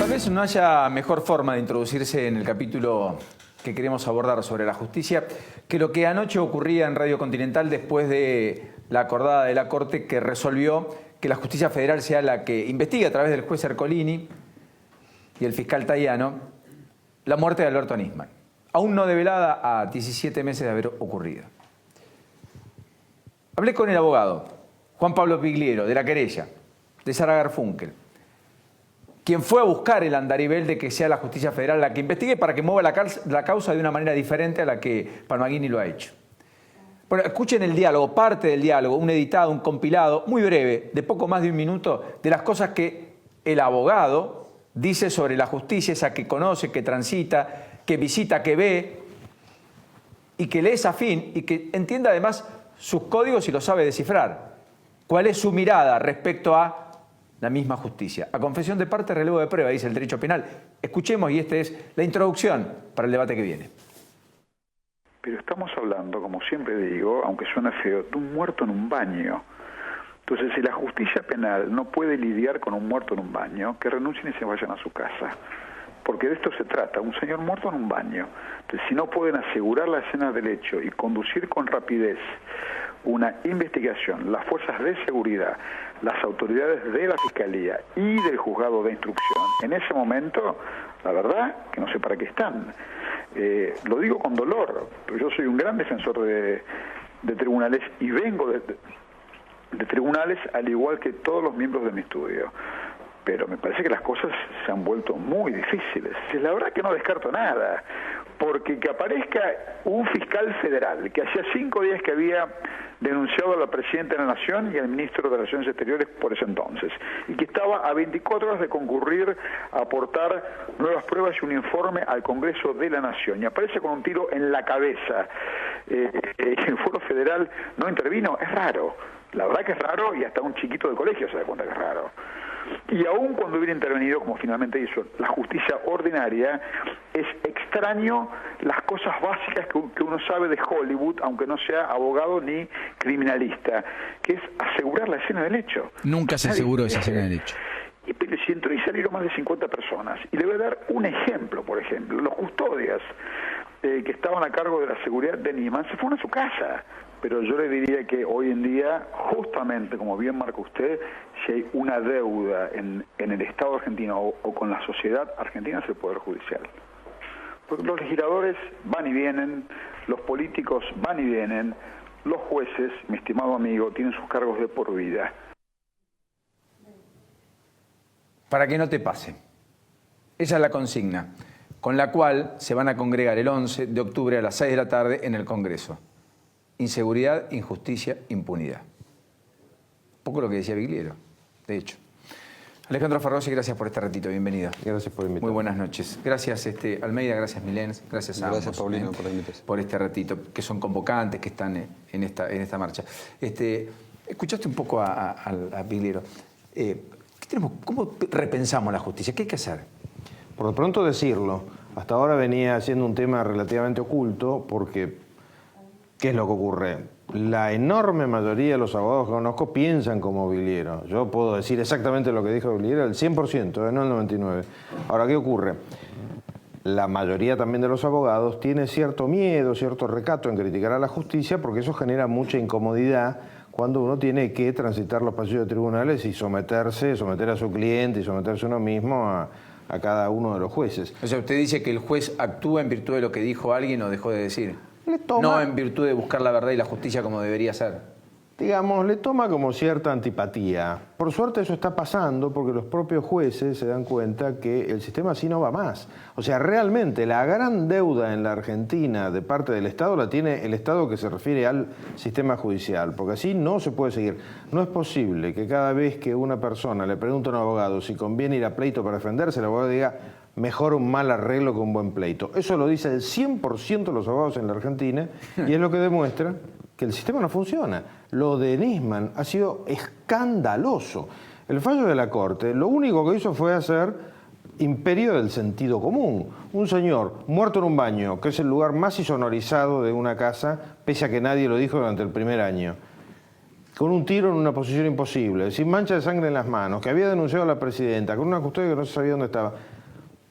Tal vez no haya mejor forma de introducirse en el capítulo que queremos abordar sobre la justicia que lo que anoche ocurría en Radio Continental después de la acordada de la Corte que resolvió que la justicia federal sea la que investigue a través del juez Ercolini y el fiscal Tayano la muerte de Alberto Nisman, aún no develada a 17 meses de haber ocurrido. Hablé con el abogado Juan Pablo Pigliero, de la querella, de Sara Garfunkel, quien fue a buscar el andarivel de que sea la justicia federal la que investigue para que mueva la causa de una manera diferente a la que Palmaguini lo ha hecho. Bueno, escuchen el diálogo, parte del diálogo, un editado, un compilado muy breve, de poco más de un minuto, de las cosas que el abogado dice sobre la justicia, esa que conoce, que transita, que visita, que ve y que le es afín y que entiende además sus códigos y lo sabe descifrar. ¿Cuál es su mirada respecto a la misma justicia? A confesión de parte, relevo de prueba, dice el derecho penal. Escuchemos, y esta es la introducción para el debate que viene. Pero estamos hablando, como siempre digo, aunque suene feo, de un muerto en un baño. Entonces, si la justicia penal no puede lidiar con un muerto en un baño, que renuncien y se vayan a su casa. Porque de esto se trata, un señor muerto en un baño. Entonces, si no pueden asegurar la escena del hecho y conducir con rapidez una investigación, las fuerzas de seguridad, las autoridades de la Fiscalía y del juzgado de instrucción, en ese momento, la verdad, que no sé para qué están. Lo digo con dolor, pero yo soy un gran defensor de tribunales y vengo de tribunales al igual que todos los miembros de mi estudio. Pero me parece que las cosas se han vuelto muy difíciles. La verdad que no descarto nada, porque que aparezca un fiscal federal que hacía 5 días que había denunciado a la Presidenta de la Nación y al Ministro de Relaciones Exteriores por ese entonces, y que estaba a 24 horas de concurrir a aportar nuevas pruebas y un informe al Congreso de la Nación, y aparece con un tiro en la cabeza. El Foro Federal no intervino, es raro. La verdad que es raro, y hasta un chiquito de colegio se da cuenta que es raro. Y aún cuando hubiera intervenido, como finalmente hizo la justicia ordinaria, es extraño las cosas básicas que uno sabe de Hollywood, aunque no sea abogado ni criminalista, que es asegurar la escena del hecho. Nunca se aseguró esa escena del hecho. Y si entró y salieron más de 50 personas. Y le voy a dar un ejemplo, por ejemplo. Los custodias que estaban a cargo de la seguridad de Nisman se fueron a su casa. Pero yo le diría que hoy en día, justamente como bien marca usted, si hay una deuda en el Estado argentino o con la sociedad argentina, es el Poder Judicial. Porque los legisladores van y vienen, los políticos van y vienen, los jueces, mi estimado amigo, tienen sus cargos de por vida. Para que no te pase. Esa es la consigna, con la cual se van a congregar el 11 de octubre a las 6 de la tarde en el Congreso. Inseguridad, injusticia, impunidad. Un poco lo que decía Pigliero, de hecho. Alejandro Ferrossi, gracias por este ratito, bienvenido. Gracias por invitarme. Muy buenas noches. Gracias Almeida, gracias Milens, gracias a Gracias ambos, Paulino por la invitación. por este ratito, que son convocantes, que están en esta marcha. Escuchaste un poco a Pigliero. ¿Cómo repensamos la justicia? ¿Qué hay que hacer? Por lo pronto decirlo. Hasta ahora venía siendo un tema relativamente oculto porque ¿qué es lo que ocurre? La enorme mayoría de los abogados que conozco piensan como Pigliero. Yo puedo decir exactamente lo que dijo Pigliero, el 100%, no el 99%. Ahora, ¿qué ocurre? La mayoría también de los abogados tiene cierto miedo, cierto recato en criticar a la justicia porque eso genera mucha incomodidad cuando uno tiene que transitar los pasillos de tribunales y someter a su cliente y someterse uno mismo a cada uno de los jueces. O sea, usted dice que el juez actúa en virtud de lo que dijo alguien o dejó de decir. Toma, no en virtud de buscar la verdad y la justicia como debería ser. Digamos, le toma como cierta antipatía. Por suerte eso está pasando porque los propios jueces se dan cuenta que el sistema así no va más. O sea, realmente la gran deuda en la Argentina de parte del Estado la tiene el Estado que se refiere al sistema judicial, porque así no se puede seguir. No es posible que cada vez que una persona le pregunta a un abogado si conviene ir a pleito para defenderse, el abogado diga mejor un mal arreglo que un buen pleito. Eso lo dice el 100% de los abogados en la Argentina y es lo que demuestra que el sistema no funciona. Lo de Nisman ha sido escandaloso. El fallo de la Corte lo único que hizo fue hacer imperio del sentido común. Un señor muerto en un baño, que es el lugar más insonorizado de una casa, pese a que nadie lo dijo durante el primer año, con un tiro en una posición imposible, sin mancha de sangre en las manos, que había denunciado a la presidenta, con una custodia que no se sabía dónde estaba.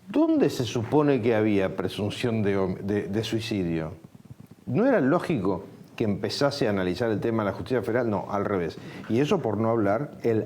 ¿dónde se supone que había presunción de suicidio? ¿No era lógico que empezase a analizar el tema de la justicia federal? No, al revés. Y eso por no hablar el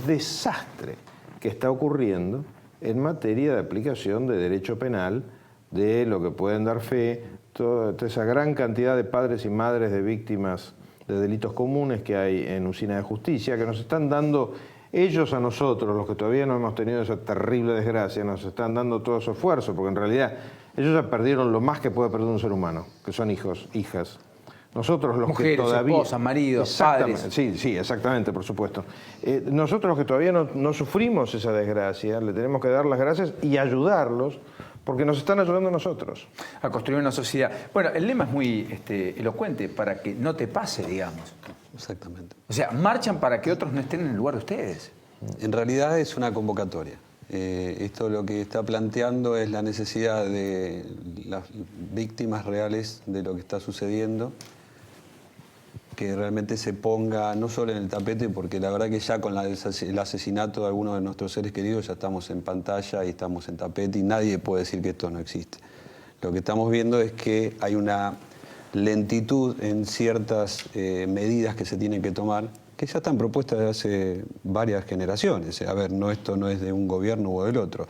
desastre que está ocurriendo en materia de aplicación de derecho penal, de lo que pueden dar fe, toda esa gran cantidad de padres y madres de víctimas de delitos comunes que hay en Usina de Justicia, que nos están dando ellos a nosotros, los que todavía no hemos tenido esa terrible desgracia, nos están dando todo su esfuerzo, porque en realidad ellos ya perdieron lo más que puede perder un ser humano, que son hijos, hijas. Nosotros los mujeres, que todavía... esposas, maridos, padres. Sí, exactamente, por supuesto. Nosotros los que todavía no sufrimos esa desgracia, le tenemos que dar las gracias y ayudarlos, porque nos están ayudando a nosotros. A construir una sociedad. Bueno, el lema es muy elocuente, para que no te pase, digamos. Exactamente. O sea, marchan para que otros no estén en el lugar de ustedes. En realidad es una convocatoria. Esto lo que está planteando es la necesidad de las víctimas reales de lo que está sucediendo, que realmente se ponga no solo en el tapete, porque la verdad que ya con el asesinato de algunos de nuestros seres queridos ya estamos en pantalla y estamos en tapete y nadie puede decir que esto no existe. Lo que estamos viendo es que hay una lentitud en ciertas medidas que se tienen que tomar, que ya están propuestas desde hace varias generaciones. A ver, esto no es de un gobierno o del otro.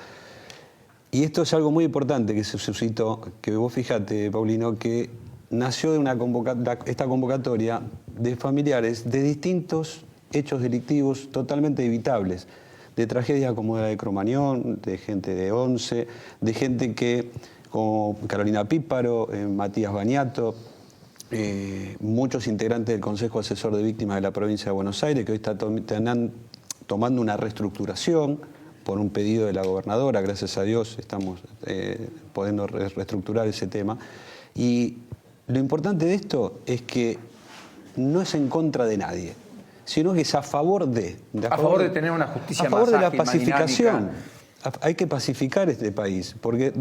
Y esto es algo muy importante que se suscitó, que vos fíjate, Paulino, que nació de esta convocatoria de familiares de distintos hechos delictivos totalmente evitables, de tragedias como la de Cromañón, de gente de Once, de gente que, como Carolina Píparo, Matías Bañato, muchos integrantes del Consejo Asesor de Víctimas de la Provincia de Buenos Aires, que hoy están tomando una reestructuración por un pedido de la gobernadora. Gracias a Dios estamos pudiendo reestructurar ese tema. Y lo importante de esto es que no es en contra de nadie, sino que es a favor de tener una justicia a favor más de la ágil, más pacificación. dinámica. Hay que pacificar este país, porque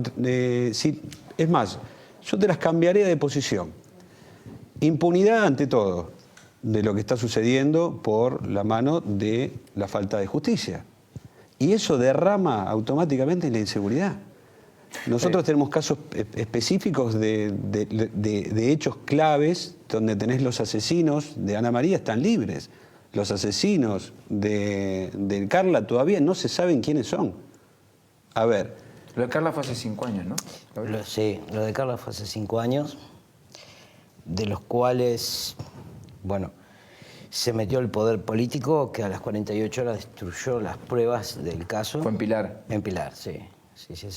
es más, yo te las cambiaría de posición. Impunidad ante todo de lo que está sucediendo por la mano de la falta de justicia. Y eso derrama automáticamente en la inseguridad. Nosotros tenemos casos específicos de hechos claves donde tenés los asesinos de Ana María están libres. Los asesinos de Carla todavía no se saben quiénes son. A ver. Lo de Carla fue hace 5 años, ¿no? Sí, lo de Carla fue hace 5 años, de los cuales, bueno, se metió el poder político que a las 48 horas destruyó las pruebas del caso. Fue en Pilar. En Pilar, sí.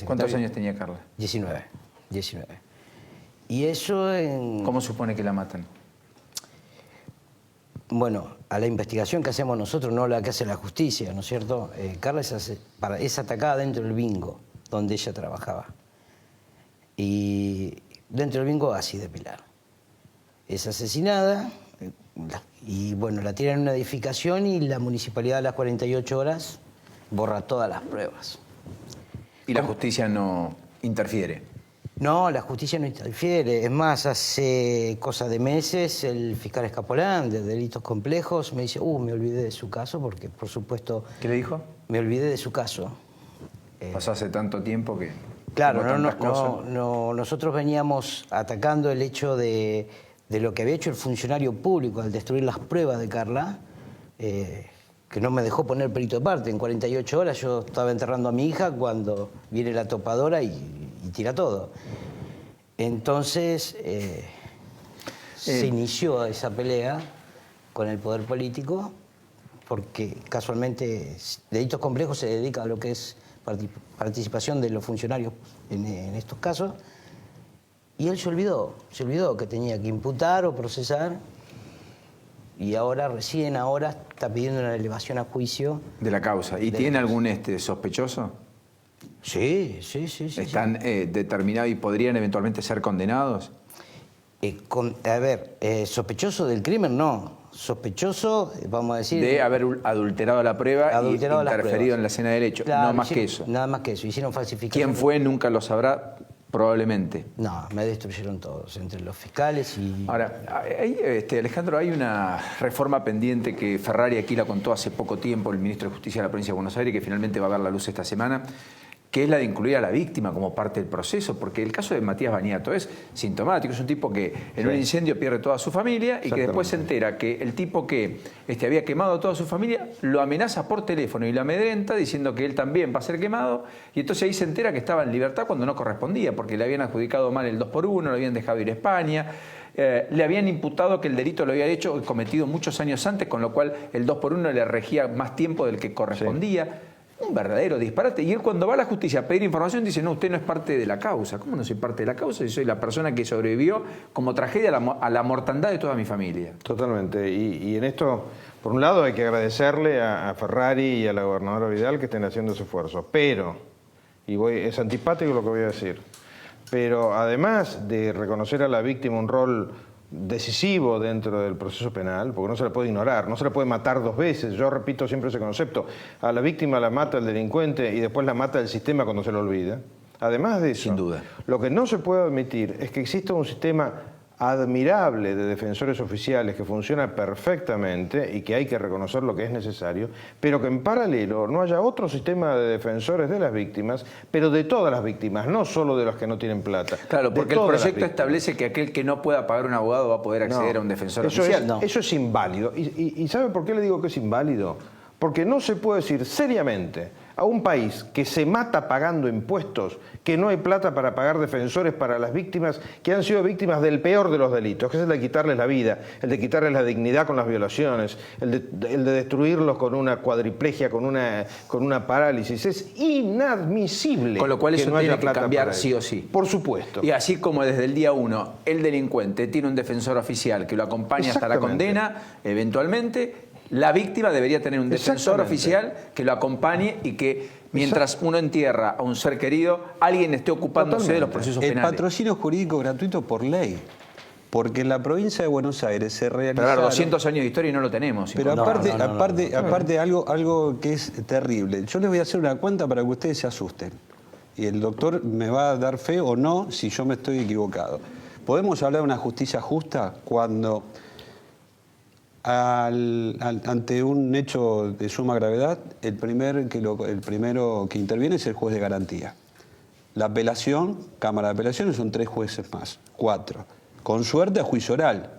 ¿Cuántos años tenía Carla? 19. Y eso en... ¿Cómo supone que la matan? Bueno, a la investigación que hacemos nosotros, no la que hace la justicia, ¿no es cierto? Carla es atacada dentro del bingo, donde ella trabajaba. Y dentro del bingo así de Pilar. Es asesinada y, bueno, la tiran en una edificación y la municipalidad a las 48 horas borra todas las pruebas. ¿Y la justicia no interfiere? No, la justicia no interfiere. Es más, hace cosa de meses el fiscal Escapolán de delitos complejos me dice, me olvidé de su caso porque, por supuesto... ¿Qué le dijo? Me olvidé de su caso. Pasó hace tanto tiempo que... Claro, nosotros veníamos atacando el hecho de lo que había hecho el funcionario público al destruir las pruebas de Carla, que no me dejó poner perito de parte. En 48 horas yo estaba enterrando a mi hija cuando viene la topadora y tira todo. Entonces se inició esa pelea con el poder político porque casualmente Delitos Complejos se dedica a lo que es participación de los funcionarios en estos casos y él se olvidó que tenía que imputar o procesar. Y recién ahora, está pidiendo una elevación a juicio. De la causa. ¿Y tiene algún sospechoso? Sí. ¿Están determinados y podrían eventualmente ser condenados? Sospechoso del crimen, no. Sospechoso, vamos a decir... De haber adulterado la prueba y interferido en la escena del hecho. Claro, no más que eso. Nada más que eso. Hicieron falsificación. ¿Quién fue? Nunca lo sabrá. Probablemente. No, me destruyeron todos, entre los fiscales y... Ahora, Alejandro, hay una reforma pendiente que Ferrari aquí la contó hace poco tiempo, el ministro de Justicia de la Provincia de Buenos Aires, que finalmente va a ver la luz esta semana, que es la de incluir a la víctima como parte del proceso, porque el caso de Matías Baniato es sintomático, es un tipo que en un incendio pierde toda su familia y que después se entera que el tipo que había quemado a toda su familia lo amenaza por teléfono y lo amedrenta diciendo que él también va a ser quemado, y entonces ahí se entera que estaba en libertad cuando no correspondía, porque le habían adjudicado mal el 2x1, lo habían dejado ir a España, le habían imputado que el delito lo había hecho cometido muchos años antes, con lo cual el 2x1 le regía más tiempo del que correspondía. Un verdadero disparate. Y él cuando va a la justicia a pedir información dice, no, usted no es parte de la causa. ¿Cómo no soy parte de la causa si soy la persona que sobrevivió como tragedia a la mortandad de toda mi familia? Totalmente. Y en esto, por un lado, hay que agradecerle a Ferrari y a la gobernadora Vidal que estén haciendo ese esfuerzo. Pero, es antipático lo que voy a decir, pero además de reconocer a la víctima un rol decisivo dentro del proceso penal, porque no se le puede ignorar, no se le puede matar dos veces. Yo repito siempre ese concepto: a la víctima la mata el delincuente y después la mata el sistema cuando se lo olvida. Además de eso, sin duda, lo que no se puede admitir es que exista un sistema admirable de defensores oficiales que funciona perfectamente y que hay que reconocer lo que es necesario, pero que en paralelo no haya otro sistema de defensores de las víctimas, pero de todas las víctimas, no solo de los que no tienen plata. Claro, porque el proyecto establece que aquel que no pueda pagar un abogado va a poder acceder a un defensor oficial. Eso es inválido. ¿Y sabe por qué le digo que es inválido? Porque no se puede decir seriamente a un país que se mata pagando impuestos que no hay plata para pagar defensores para las víctimas que han sido víctimas del peor de los delitos, que es el de quitarles la vida, el de quitarles la dignidad con las violaciones, el de destruirlos con una cuadriplegia, con una parálisis. Es inadmisible. Con lo cual eso que no tiene haya que plata cambiar para sí eso. o sí. Por supuesto. Y así como desde el día 1 el delincuente tiene un defensor oficial que lo acompaña hasta la condena, eventualmente, la víctima debería tener un defensor oficial que lo acompañe y que mientras uno entierra a un ser querido, alguien esté ocupándose de los procesos penales. El patrocinio jurídico gratuito por ley. Porque en la provincia de Buenos Aires se realizaron... Pero 200 años de historia y no lo tenemos. Pero aparte algo que es terrible. Yo les voy a hacer una cuenta para que ustedes se asusten. Y el doctor me va a dar fe o no si yo me estoy equivocado. ¿Podemos hablar de una justicia justa cuando... ante un hecho de suma gravedad, el primero que interviene es el juez de garantía? La apelación, Cámara de Apelaciones, son 3 jueces más, 4. Con suerte a juicio oral,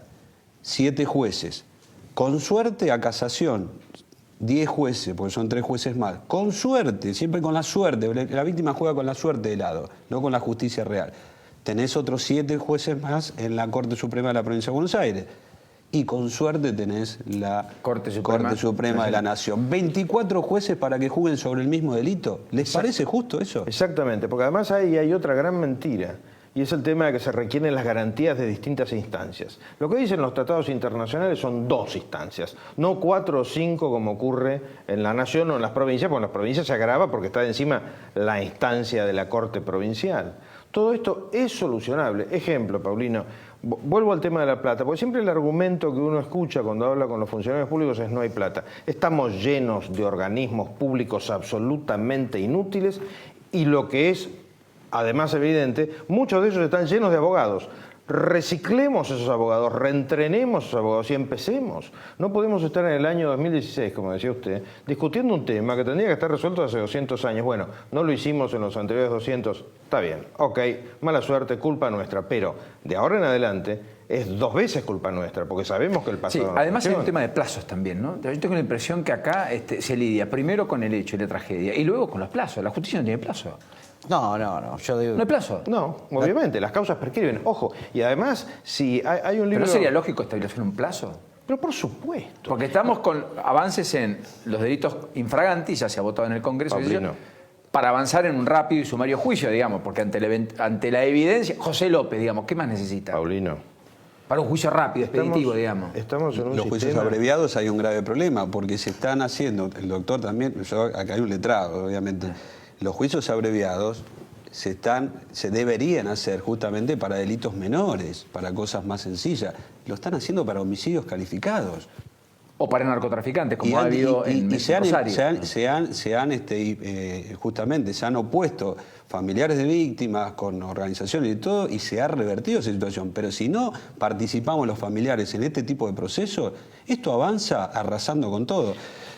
7 jueces. Con suerte a casación, 10 jueces, porque son 3 jueces más. Con suerte, siempre con la suerte, la víctima juega con la suerte de lado, no con la justicia real. Tenés otros 7 jueces más en la Corte Suprema de la Provincia de Buenos Aires. Y con suerte tenés la Corte Suprema de la Nación. 24 jueces para que juzguen sobre el mismo delito. ¿Les parece justo eso? Exactamente, porque además ahí hay otra gran mentira, y es el tema de que se requieren las garantías de distintas instancias. Lo que dicen los tratados internacionales son 2 instancias, no 4 o 5 como ocurre en la Nación o en las provincias, porque en las provincias se agrava porque está encima la instancia de la Corte Provincial. Todo esto es solucionable. Ejemplo, Paulino, vuelvo al tema de la plata, porque siempre el argumento que uno escucha cuando habla con los funcionarios públicos es no hay plata. Estamos llenos de organismos públicos absolutamente inútiles y lo que es, además evidente, muchos de ellos están llenos de abogados. Reciclemos esos abogados, reentrenemos esos abogados y empecemos. No podemos estar en el año 2016, como decía usted, discutiendo un tema que tendría que estar resuelto hace 200 años. Bueno, no lo hicimos en los anteriores 200, está bien, ok, mala suerte, culpa nuestra, pero de ahora en adelante es 2 veces culpa nuestra, porque sabemos que el pasado... Sí, además hay un tema de plazos también, ¿no? Yo tengo la impresión que acá se lidia primero con el hecho y la tragedia y luego con los plazos. La justicia no tiene plazo. No, yo digo... ¿No hay plazo? No, obviamente, las causas prescriben. Ojo, y además, si hay un libro... ¿Pero no sería lógico establecer un plazo? Pero por supuesto. Porque estamos con avances en los delitos infraganti, ya se ha votado en el Congreso, para avanzar en un rápido y sumario juicio, digamos, porque ante la evidencia... José López, digamos, ¿qué más necesita? Paulino. Para un juicio rápido, expeditivo, digamos. Estamos en un Los juicios abreviados hay un grave problema, porque se están haciendo, el doctor también, acá hay un letrado, obviamente... Los juicios abreviados se deberían hacer justamente para delitos menores, para cosas más sencillas. Lo están haciendo para homicidios calificados. O para narcotraficantes, como Y ha han- habido y- en y se han, Rosario. justamente se han opuesto familiares de víctimas con organizaciones y todo, y se ha revertido esa situación. Pero si no participamos los familiares en este tipo de procesos, esto avanza arrasando con todo.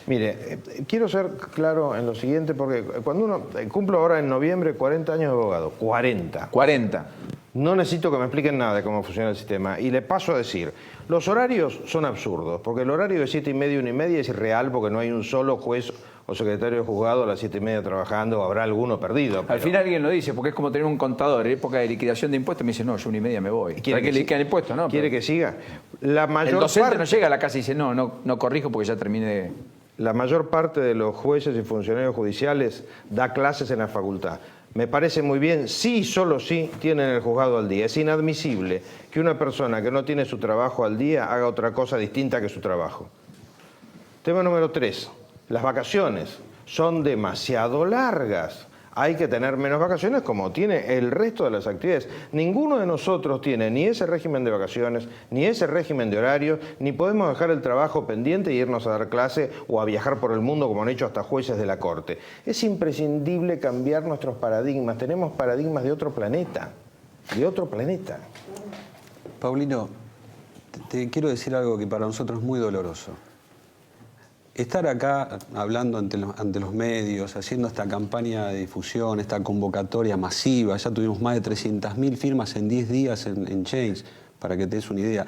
Mire, quiero ser claro en lo siguiente, porque cuando uno... cumplo ahora en noviembre 40 años de abogado. 40. 40. No necesito que me expliquen nada de cómo funciona el sistema. Y le paso a decir, los horarios son absurdos, porque el horario de 7:30 a 1:30 es irreal, porque no hay un solo juez o secretario de juzgado a las 7:30 trabajando, o habrá alguno perdido. Al pero- final alguien lo dice, porque es como tener un contador. En época de liquidación de impuestos me dice, no, yo 1:30 me voy. ¿Quiere que liquidan el impuesto? No, ¿Quiere pero que siga? La el mayor docente parte... no llega a la casa y dice, no corrijo porque ya terminé de... La mayor parte de los jueces y funcionarios judiciales da clases en la facultad. Me parece muy bien, sí y solo sí tienen el juzgado al día. Es inadmisible que una persona que no tiene su trabajo al día haga otra cosa distinta que su trabajo. Tema número 3. Las vacaciones son demasiado largas. Hay que tener menos vacaciones como tiene el resto de las actividades. Ninguno de nosotros tiene ni ese régimen de vacaciones, ni ese régimen de horarios, ni podemos dejar el trabajo pendiente e irnos a dar clase o a viajar por el mundo como han hecho hasta jueces de la Corte. Es imprescindible cambiar nuestros paradigmas. Tenemos paradigmas de otro planeta. De otro planeta. Paulino, te quiero decir algo que para nosotros es muy doloroso. Estar acá hablando ante los medios, haciendo esta campaña de difusión, esta convocatoria masiva, ya tuvimos más de 300.000 firmas en 10 días en Change, para que te des una idea.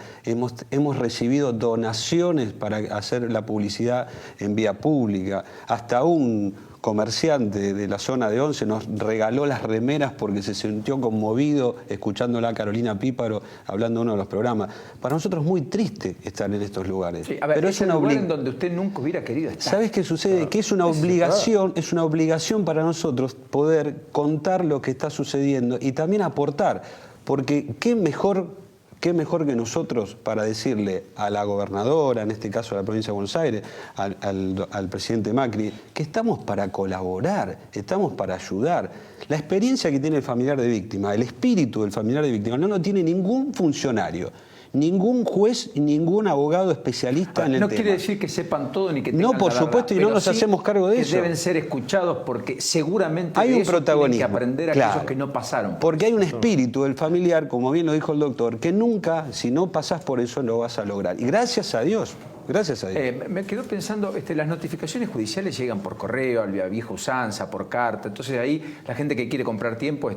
Hemos recibido donaciones para hacer la publicidad en vía pública. Hasta un comerciante de la zona de Once nos regaló las remeras porque se sintió conmovido escuchándola a Carolina Píparo hablando en uno de los programas. Para nosotros es muy triste estar en estos lugares. Sí, a ver, pero es un lugar en donde usted nunca hubiera querido estar. ¿Sabes qué sucede? Que es una obligación para nosotros poder contar lo que está sucediendo y también aportar, porque qué mejor que nosotros para decirle a la gobernadora, en este caso a la provincia de Buenos Aires, al presidente Macri, que estamos para colaborar, estamos para ayudar. La experiencia que tiene el familiar de víctima, el espíritu del familiar de víctima, no lo tiene ningún funcionario, ningún juez y ningún abogado especialista en el no tema. quiere decir que sepan todo ni que tengan No, por la supuesto, verdad, y no pero nos sí hacemos cargo de que eso. deben ser escuchados porque seguramente Hay de un eso protagonismo. tienen que aprender claro. aquellos que no pasaron. Porque hay un espíritu del familiar, como bien lo dijo el doctor, que nunca, si no pasás por eso, lo vas a lograr. Y gracias a Dios. Gracias a Dios. Me quedo pensando, las notificaciones judiciales llegan por correo, a vieja usanza, por carta. Entonces ahí la gente que quiere comprar tiempo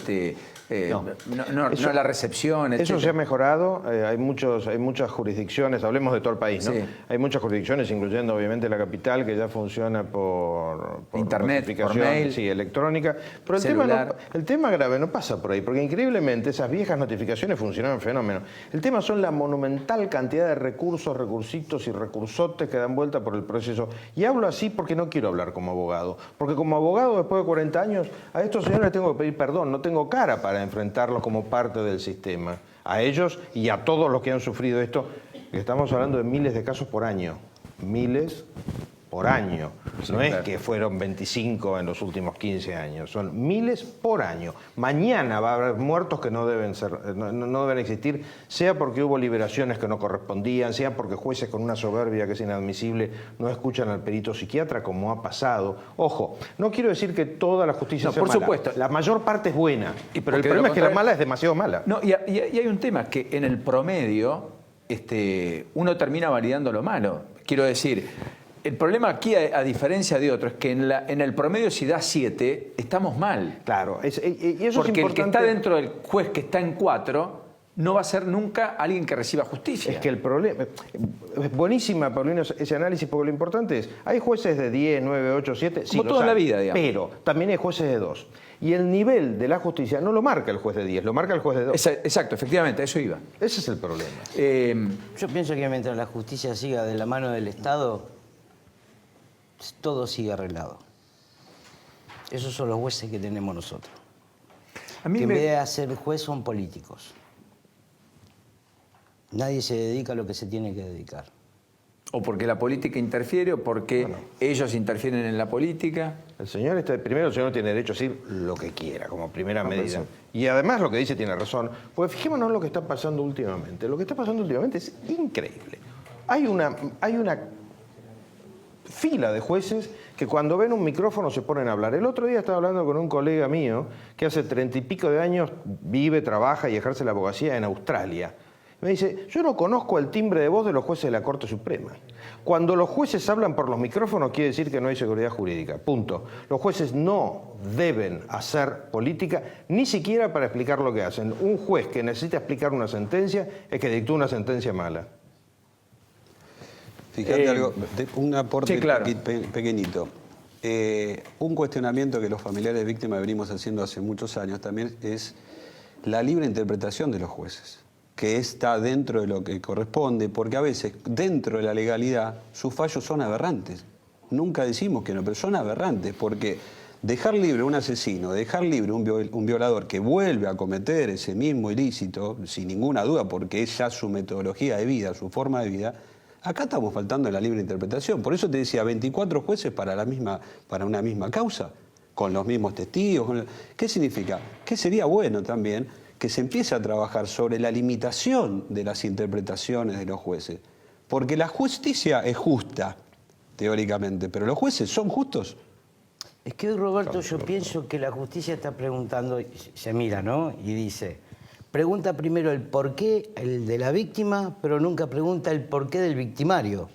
no la recepción. Eso etcétera. se ha mejorado, hay muchas jurisdicciones, hablemos de todo el país, ¿no? Sí. Hay muchas jurisdicciones, incluyendo obviamente la capital, que ya funciona por Internet, notificación, por mail, sí, electrónica. Pero celular. el tema grave no pasa por ahí, porque increíblemente esas viejas notificaciones funcionaban fenómeno. El tema son la monumental cantidad de recursos, recursitos y recursotes que dan vuelta por el proceso. Y hablo así porque no quiero hablar como abogado. Porque como abogado, después de 40 años, a estos señores tengo que pedir perdón, no tengo cara para enfrentarlos como parte del sistema. A ellos y a todos los que han sufrido esto, que estamos hablando de miles de casos por año. Miles por año. Sí, no es claro. que fueron 25 en los últimos 15 años, son miles por año. Mañana va a haber muertos que no deben existir, sea porque hubo liberaciones que no correspondían, sea porque jueces con una soberbia que es inadmisible no escuchan al perito psiquiatra, como ha pasado. Ojo, no quiero decir que toda la justicia No, sea por mala. supuesto. La mayor parte es buena, Y pero el porque de lo problema es que la contrario- mala es demasiado mala. No, y hay un tema, que en el promedio uno termina validando lo malo. Quiero decir, el problema aquí, a diferencia de otros, es que en el promedio si da 7, estamos mal. Claro, y eso Porque es importante. el que está dentro del juez que está en 4 no va a ser nunca alguien que reciba justicia. Es que el problema... Es buenísima, Paulino, ese análisis, porque lo importante es, hay jueces de 10, 9, 8, 7... sí, Como los toda la hay, vida, digamos. Pero también hay jueces de 2. Y el nivel de la justicia no lo marca el juez de 10, lo marca el juez de 2. Exacto, efectivamente, a eso iba. Ese es el problema. Yo pienso que mientras la justicia siga de la mano del Estado, todo sigue arreglado. Esos son los jueces que tenemos nosotros. A mí Que en me- vez de ser juez son políticos. Nadie se dedica a lo que se tiene que dedicar. O porque la política interfiere, o porque ellos interfieren en la política. Primero el señor tiene derecho a decir lo que quiera, como primera medida. Y además lo que dice tiene razón. Porque fijémonos en lo que está pasando últimamente. Lo que está pasando últimamente es increíble. Hay una fila de jueces que cuando ven un micrófono se ponen a hablar. El otro día estaba hablando con un colega mío que hace 30 y pico de años vive, trabaja y ejerce la abogacía en Australia. Me dice, yo no conozco el timbre de voz de los jueces de la Corte Suprema. Cuando los jueces hablan por los micrófonos quiere decir que no hay seguridad jurídica, punto. Los jueces no deben hacer política, ni siquiera para explicar lo que hacen. Un juez que necesita explicar una sentencia es que dictó una sentencia mala. Fíjate algo, un aporte sí, claro. pequeñito. Un cuestionamiento que los familiares de víctimas venimos haciendo hace muchos años también es la libre interpretación de los jueces, que está dentro de lo que corresponde, porque a veces dentro de la legalidad sus fallos son aberrantes. Nunca decimos que no, pero son aberrantes, porque dejar libre a un asesino, dejar libre a un violador que vuelve a cometer ese mismo ilícito, sin ninguna duda, porque es ya su metodología de vida, su forma de vida, acá estamos faltando en la libre interpretación. Por eso te decía, 24 jueces para una misma causa, con los mismos testigos. ¿Qué significa? Que sería bueno también que se empiece a trabajar sobre la limitación de las interpretaciones de los jueces. Porque la justicia es justa, teóricamente, pero los jueces son justos. Es que hoy, Roberto, yo pienso que la justicia está preguntando, se mira, ¿no? Y dice, pregunta primero el porqué, el de la víctima, pero nunca pregunta el porqué del victimario,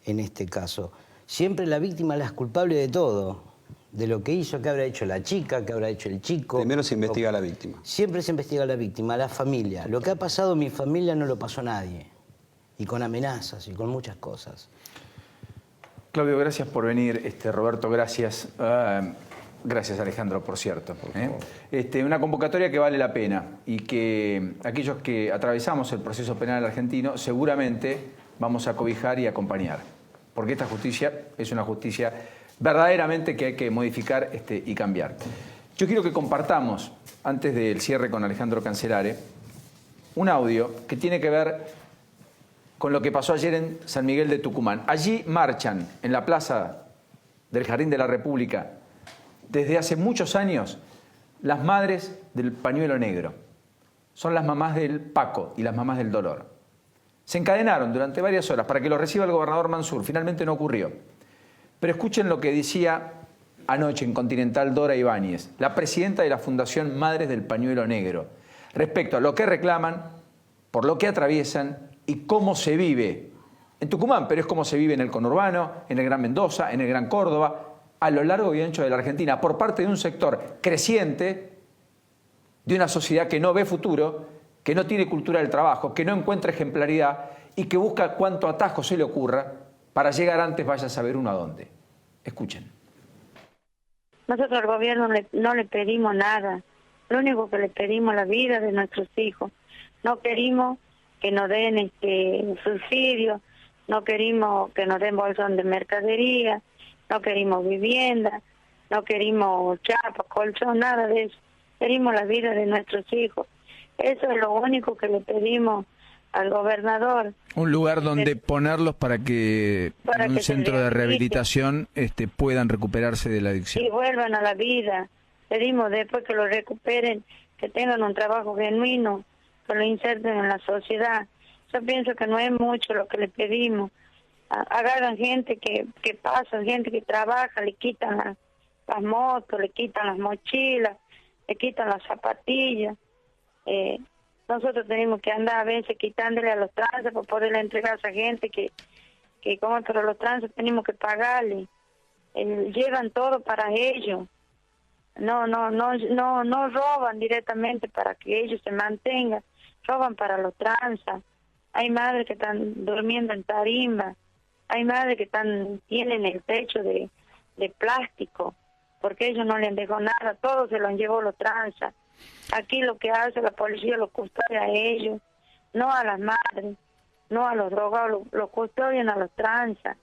en este caso. Siempre la víctima es la culpable de todo. De lo que hizo, qué habrá hecho la chica, qué habrá hecho el chico. Primero se investiga a la víctima. Siempre se investiga a la víctima, a la familia. Lo que ha pasado en mi familia no lo pasó nadie. Y con amenazas y con muchas cosas. Claudio, gracias por venir. Roberto, gracias. Gracias, Alejandro, por cierto. Una convocatoria que vale la pena y que aquellos que atravesamos el proceso penal argentino seguramente vamos a cobijar y acompañar. Porque esta justicia es una justicia verdaderamente que hay que modificar y cambiar. Yo quiero que compartamos, antes del cierre con Alejandro Cancelare, un audio que tiene que ver con lo que pasó ayer en San Miguel de Tucumán. Allí marchan, en la plaza del Jardín de la República, desde hace muchos años, las madres del pañuelo negro. Son las mamás del Paco y las mamás del dolor. Se encadenaron durante varias horas para que lo reciba el gobernador Mansur. Finalmente no ocurrió. Pero escuchen lo que decía anoche en Continental Dora Ibáñez, la presidenta de la Fundación Madres del Pañuelo Negro, respecto a lo que reclaman, por lo que atraviesan y cómo se vive en Tucumán, pero es como se vive en el conurbano, en el Gran Mendoza, en el Gran Córdoba, a lo largo y ancho de la Argentina, por parte de un sector creciente, de una sociedad que no ve futuro, que no tiene cultura del trabajo, que no encuentra ejemplaridad y que busca cuánto atajo se le ocurra para llegar antes, vaya a saber uno a dónde. Escuchen. Nosotros al gobierno no le pedimos nada. Lo único que le pedimos es la vida de nuestros hijos. No queremos que nos den subsidios, no queremos que nos den bolsón de mercadería, no queremos vivienda, no queremos chapa, colchón, nada de eso. Queremos la vida de nuestros hijos. Eso es lo único que le pedimos al gobernador. Un lugar donde ponerlos para que en un centro de rehabilitación puedan recuperarse de la adicción. Y vuelvan a la vida. Pedimos después que lo recuperen, que tengan un trabajo genuino, que lo inserten en la sociedad. Yo pienso que no es mucho lo que le pedimos. Agarran gente que pasa, gente que trabaja, le quitan las motos, le quitan las mochilas, le quitan las zapatillas. Nosotros tenemos que andar a veces quitándole a los trances para poderle entregar a esa gente que como pero los trances tenemos que pagarle. Llevan todo para ellos. No roban directamente para que ellos se mantengan, roban para los tranzas. Hay madres que están durmiendo en tarimba, hay madres que tienen el techo de plástico, porque ellos no les han dejado nada, todo se lo han llevado los tranzas. Aquí lo que hace la policía lo custodia a ellos, no a las madres, no a los drogados, lo custodian a los tranzas.